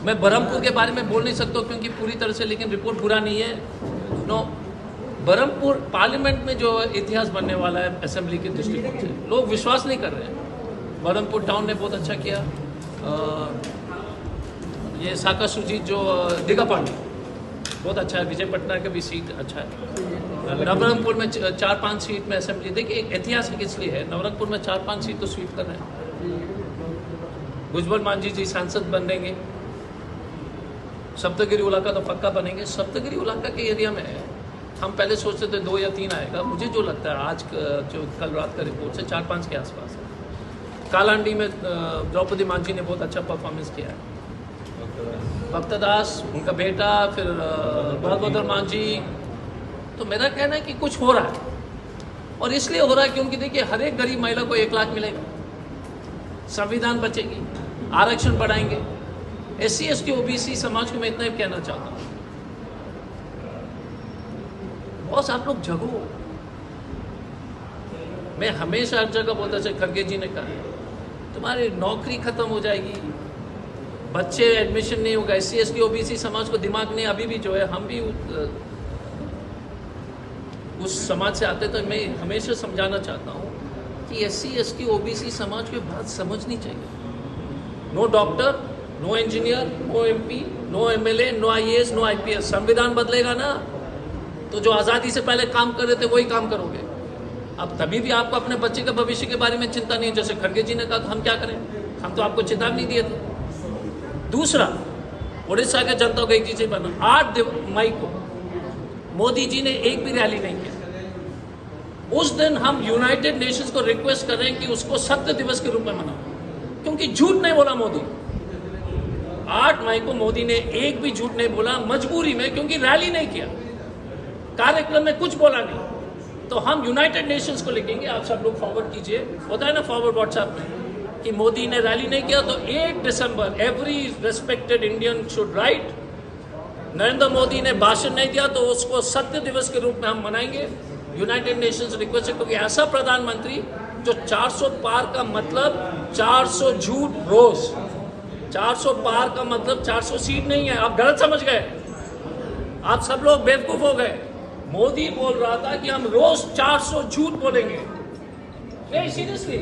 मैं बरहमपुर के बारे में बोल नहीं सकता क्योंकि पूरी तरह से, लेकिन रिपोर्ट बुरा नहीं है। नो, बरहमपुर पार्लियामेंट में जो इतिहास बनने वाला है असेंबली के दृष्टिकोण से, लोग विश्वास नहीं कर रहे हैं। बरहमपुर टाउन ने बहुत अच्छा किया। ये साका सुजीत जो दिघा पांडे बहुत अच्छा है। विजय पटना का भी सीट अच्छा है। नवरंगपुर में 4-5 सीट में असेंबली, देखिए एक ऐतिहासिक इसलिए है, नवरंगपुर में 4-5 सीट तो स्वीप कर रहे हैं। भुजबल मांझी जी सांसद बनेंगे। सप्तगिरी इलाका तो पक्का बनेंगे। सप्तगिरी इलाका के एरिया में हम पहले सोचते थे 2 या 3 आएगा, मुझे जो लगता है आज जो कल रात का रिपोर्ट से 4-5 के आसपास है। कालांडी में द्रौपदी मांझी ने बहुत अच्छा परफॉर्मेंस किया है। भक्ता दास उनका बेटा, फिर बलभद्र मांझी। तो मेरा कहना है कि कुछ हो रहा है, और इसलिए हो रहा है क्योंकि देखिए हर एक गरीब महिला को 1 लाख मिलेगा, संविधान बचेगी, आरक्षण बढ़ाएंगे। SC ST OBC समाज को मैं इतना ही कहना चाहता हूँ, बॉस आप लोग जगो। मैं हमेशा हर जगह बोलता, जैसे खड़गे जी ने कहा, तुम्हारी नौकरी खत्म हो जाएगी, बच्चे एडमिशन नहीं होगा। SC ST OBC समाज को दिमाग नहीं, अभी भी जो है हम भी उस समाज से आते, तो मैं हमेशा समझाना चाहता हूँ कि SC ST OBC समाज को बात समझनी चाहिए। No doctor, no engineer, no MP, no MLA, no IAS, no IPS। संविधान बदलेगा ना तो जो आज़ादी से पहले काम कर रहे थे वही काम करोगे। अब तभी भी आपको अपने बच्चे के भविष्य के बारे में चिंता नहीं है। जैसे खड़गे जी ने कहा, तो हम क्या करें, हम तो आपको चेतावनी दिए थे। दूसरा, उड़ीसा के जनता को एक चीज बना, 8 मई को मोदी जी ने एक भी रैली नहीं किया। उस दिन हम यूनाइटेड नेशंस को रिक्वेस्ट कर रहे हैं कि उसको सत्य दिवस के रूप में मनाओ, क्योंकि झूठ नहीं बोला मोदी। 8 मई को मोदी ने एक भी झूठ नहीं बोला, मजबूरी में, क्योंकि रैली नहीं किया, कार्यक्रम में कुछ बोला नहीं। तो हम यूनाइटेड नेशंस को लिखेंगे, आप सब लोग फॉरवर्ड कीजिए, होता है ना फॉरवर्ड व्हाट्सएप में, कि मोदी ने रैली नहीं किया। तो 1 दिसंबर every respected Indian should write, Narendra Modi ने भाषण नहीं दिया तो उसको सत्य दिवस के रूप में हम मनाएंगे। यूनाइटेड नेशंस रिक्वेस्ट है, क्योंकि ऐसा प्रधानमंत्री जो 400 पार का मतलब 400 झूठ रोज, 400 पार का मतलब 400 सीट नहीं है। आप गलत समझ गए, आप सब लोग बेवकूफ हो गए। मोदी बोल रहा था कि हम रोज 400 झूठ बोलेंगे। नहीं, सीरियसली,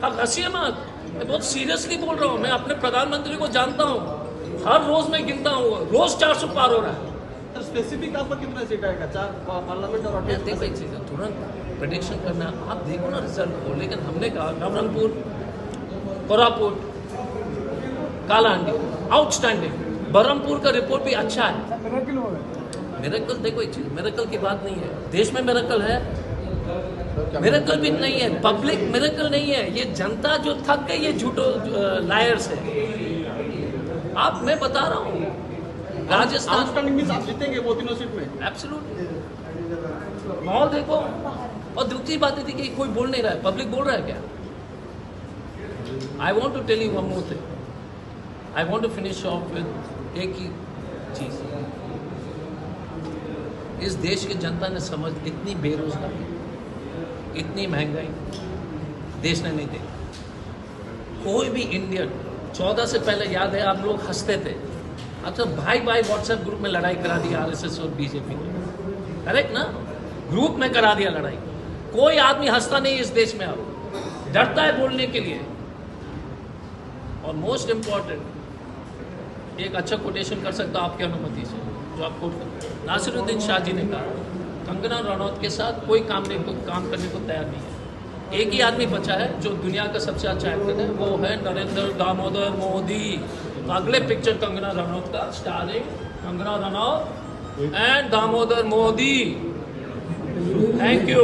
अब हंसिए मत, मैं बहुत सीरियसली बोल रहा हूँ। मैं अपने प्रधानमंत्री को जानता हूँ, हर रोज मैं गिनता हूँ, रोज 400 पार हो रहा है। तो स्पेसिफिक आपका कितना सीट आएगा, 4 पार्लियामेंट और देखो एक चीज है, तुरंत प्रेडिक्शन करना, आप देखो ना रिजल्ट को। लेकिन हमने कहा नवरंगपुर, कोरापुट, कालाहांडी आउटस्टैंडिंग, बरहमपुर का रिपोर्ट भी अच्छा है। मिरेकल, देखो एक चीज, मिरेकल की बात नहीं है, देश में मिरेकल है, मिरेकल भी नहीं है, पब्लिक मिरेकल नहीं है, ये जनता जो थक गई, ये झूठो लायर्स है। आप, मैं बता रहा हूँ, राजस्थान में आप जीतेंगे वो तीनों सीट में, एब्सोल्युटली। माहौल देखो, और दूसरी बात थी कि कोई बोल नहीं रहा है, पब्लिक बोल रहा है क्या? I want to tell you one more thing, I want to finish off with एक ही चीज। इस देश की जनता ने समझ, इतनी बेरोजगारी, इतनी महंगाई देश ने नहीं देखी। कोई भी इंडियन 14 से पहले याद है, आप लोग हंसते थे, अच्छा भाई व्हाट्सएप ग्रुप में लड़ाई करा दी RSS और BJP ने, करेक्ट ना? ग्रुप में करा दिया लड़ाई। कोई आदमी हंसता नहीं इस देश में, अब डरता है बोलने के लिए। और मोस्ट इंपॉर्टेंट, एक अच्छा कोटेशन कर सकता हूं आपकी अनुमति से, जो आप कोट करते हैं। नासिरुद्दीन शाह जी ने कहा, कंगना रनौत के साथ कोई काम करने को तैयार नहीं है। एक ही आदमी बचा है जो दुनिया का सबसे अच्छा एक्टर है, वो है नरेंद्र दामोदर मोदी। तो अगले पिक्चर कंगना रनौत का, starring Kangana Ranaut and Damodar Modi. Thank you.